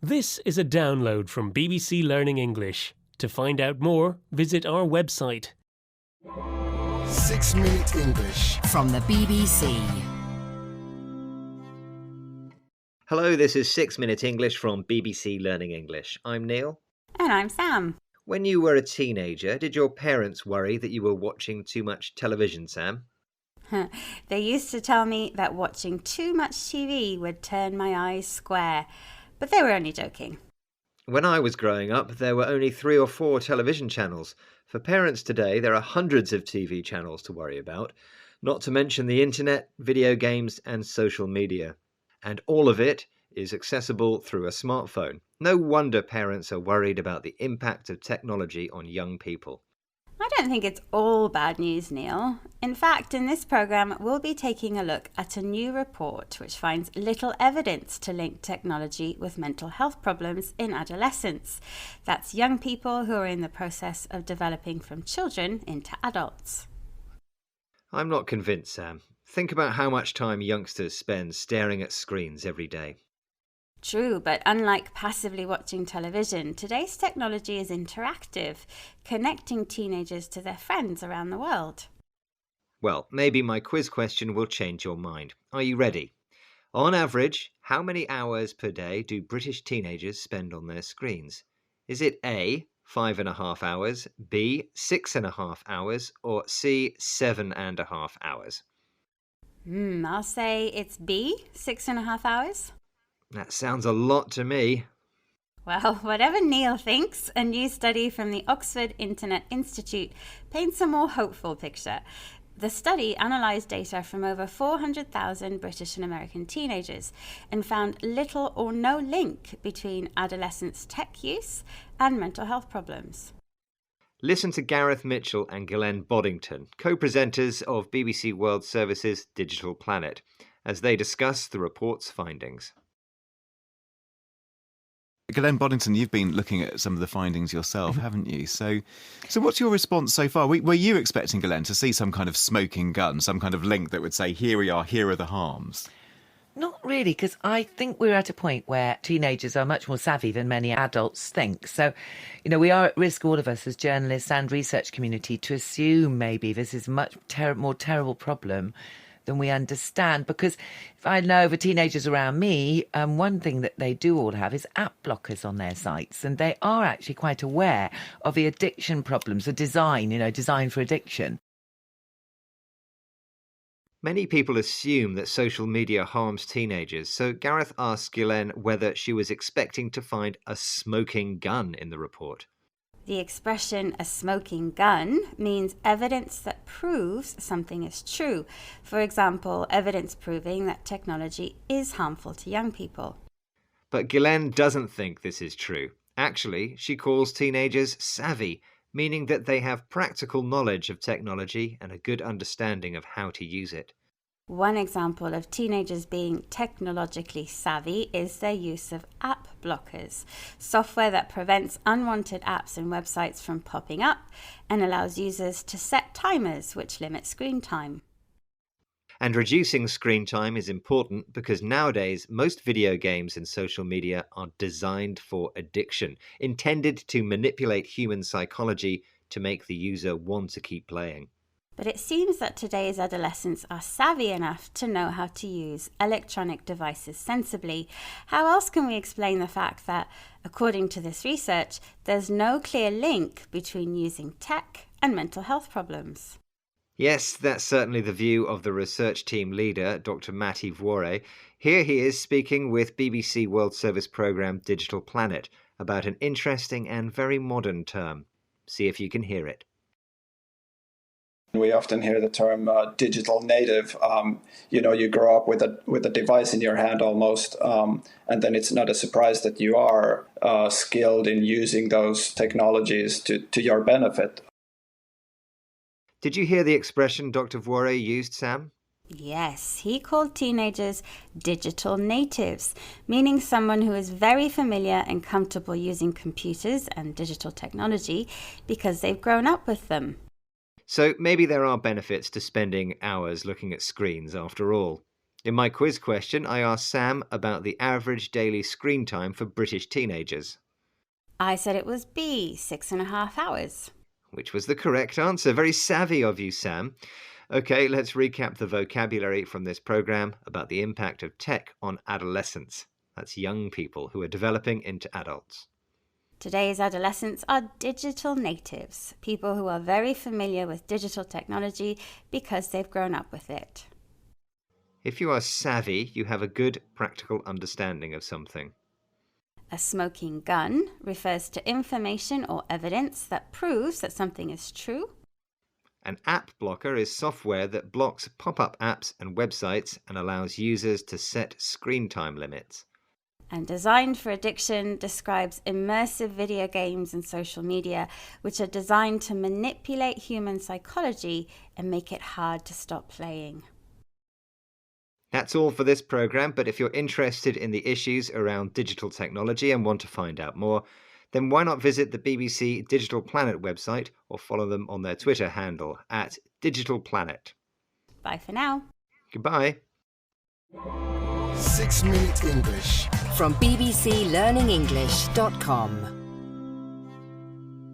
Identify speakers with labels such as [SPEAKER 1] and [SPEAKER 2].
[SPEAKER 1] This is a download from BBC Learning English. To find out more, visit our website.
[SPEAKER 2] 6 Minute English
[SPEAKER 3] from the BBC.
[SPEAKER 4] Hello, this is 6 Minute English from BBC Learning English. I'm Neil.
[SPEAKER 5] And I'm Sam.
[SPEAKER 4] When you were a teenager, did your parents worry that you were watching too much television, Sam?
[SPEAKER 5] They used to tell me that watching too much TV would turn my eyes square, but they were only joking.
[SPEAKER 4] When I was growing up, there were only 3 or 4 television channels. For parents today, there are hundreds of TV channels to worry about, not to mention the internet, video games and social media. And all of it is accessible through a smartphone. No wonder parents are worried about the impact of technology on young people.
[SPEAKER 5] I don't think it's all bad news, Neil. In fact, in this programme, we'll be taking a look at a new report which finds little evidence to link technology with mental health problems in adolescence. That's young people who are in the process of developing from children into adults.
[SPEAKER 4] I'm not convinced, Sam. Think about how much time youngsters spend staring at screens every day.
[SPEAKER 5] True, but unlike passively watching television, today's technology is interactive, connecting teenagers to their friends around the world.
[SPEAKER 4] Well, maybe my quiz question will change your mind. Are you ready? On average, how many hours per day do British teenagers spend on their screens? Is it A, 5.5 hours, B, 6.5 hours, or C, 7.5 hours?
[SPEAKER 5] I'll say it's B, 6.5 hours.
[SPEAKER 4] That sounds a lot to me.
[SPEAKER 5] Well, whatever Neil thinks, a new study from the Oxford Internet Institute paints a more hopeful picture. The study analysed data from over 400,000 British and American teenagers and found little or no link between adolescents' tech use and mental health problems.
[SPEAKER 4] Listen to Gareth Mitchell and Glenn Boddington, co-presenters of BBC World Service's Digital Planet, as they discuss the report's findings.
[SPEAKER 6] Glenn Boddington, you've been looking at some of the findings yourself, haven't you? So what's your response so far? Were you expecting, Glenn, to see some kind of smoking gun, some kind of link that would say, here we are, here are the harms?
[SPEAKER 7] Not really, because I think we're at a point where teenagers are much more savvy than many adults think. So, we are at risk, all of us as journalists and research community, to assume maybe this is a much more terrible problem than we understand. Because if I know the teenagers around me, one thing that they do all have is app blockers on their sites. And they are actually quite aware of the addiction problems, the design for addiction.
[SPEAKER 4] Many people assume that social media harms teenagers, so Gareth asked Ghislaine whether she was expecting to find a smoking gun in the report.
[SPEAKER 5] The expression "a smoking gun" means evidence that proves something is true. For example, evidence proving that technology is harmful to young people.
[SPEAKER 4] But Ghislaine doesn't think this is true. Actually, she calls teenagers savvy, meaning that they have practical knowledge of technology and a good understanding of how to use it.
[SPEAKER 5] One example of teenagers being technologically savvy is their use of app blockers, software that prevents unwanted apps and websites from popping up and allows users to set timers which limit screen time.
[SPEAKER 4] And reducing screen time is important because nowadays most video games and social media are designed for addiction, intended to manipulate human psychology to make the user want to keep playing.
[SPEAKER 5] But it seems that today's adolescents are savvy enough to know how to use electronic devices sensibly. How else can we explain the fact that, according to this research, there's no clear link between using tech and mental health problems?
[SPEAKER 4] Yes, that's certainly the view of the research team leader, Dr. Matti Vuore. Here he is speaking with BBC World Service programme Digital Planet about an interesting and very modern term. See if you can hear it.
[SPEAKER 8] We often hear the term digital native. You grow up with a device in your hand almost, and then it's not a surprise that you are skilled in using those technologies to your benefit.
[SPEAKER 4] Did you hear the expression Dr. Vuore used, Sam?
[SPEAKER 5] Yes, he called teenagers digital natives, meaning someone who is very familiar and comfortable using computers and digital technology because they've grown up with them.
[SPEAKER 4] So maybe there are benefits to spending hours looking at screens after all. In my quiz question, I asked Sam about the average daily screen time for British teenagers,
[SPEAKER 5] I said it was B, 6.5 hours.
[SPEAKER 4] which was the correct answer. Very savvy of you, Sam. Okay, let's recap the vocabulary from this program about the impact of tech on adolescents. That's young people who are developing into adults.
[SPEAKER 5] Today's adolescents are digital natives, people who are very familiar with digital technology because they've grown up with it.
[SPEAKER 4] If you are savvy, you have a good practical understanding of something.
[SPEAKER 5] A smoking gun refers to information or evidence that proves that something is true.
[SPEAKER 4] An app blocker is software that blocks pop-up apps and websites and allows users to set screen time limits.
[SPEAKER 5] And Designed for Addiction describes immersive video games and social media, which are designed to manipulate human psychology and make it hard to stop playing.
[SPEAKER 4] That's all for this program, but if you're interested in the issues around digital technology and want to find out more, then why not visit the BBC Digital Planet website or follow them on their Twitter handle at Digital Planet.
[SPEAKER 5] Bye for now.
[SPEAKER 4] Goodbye.
[SPEAKER 2] 6 Minute English
[SPEAKER 3] from bbclearningenglish.com.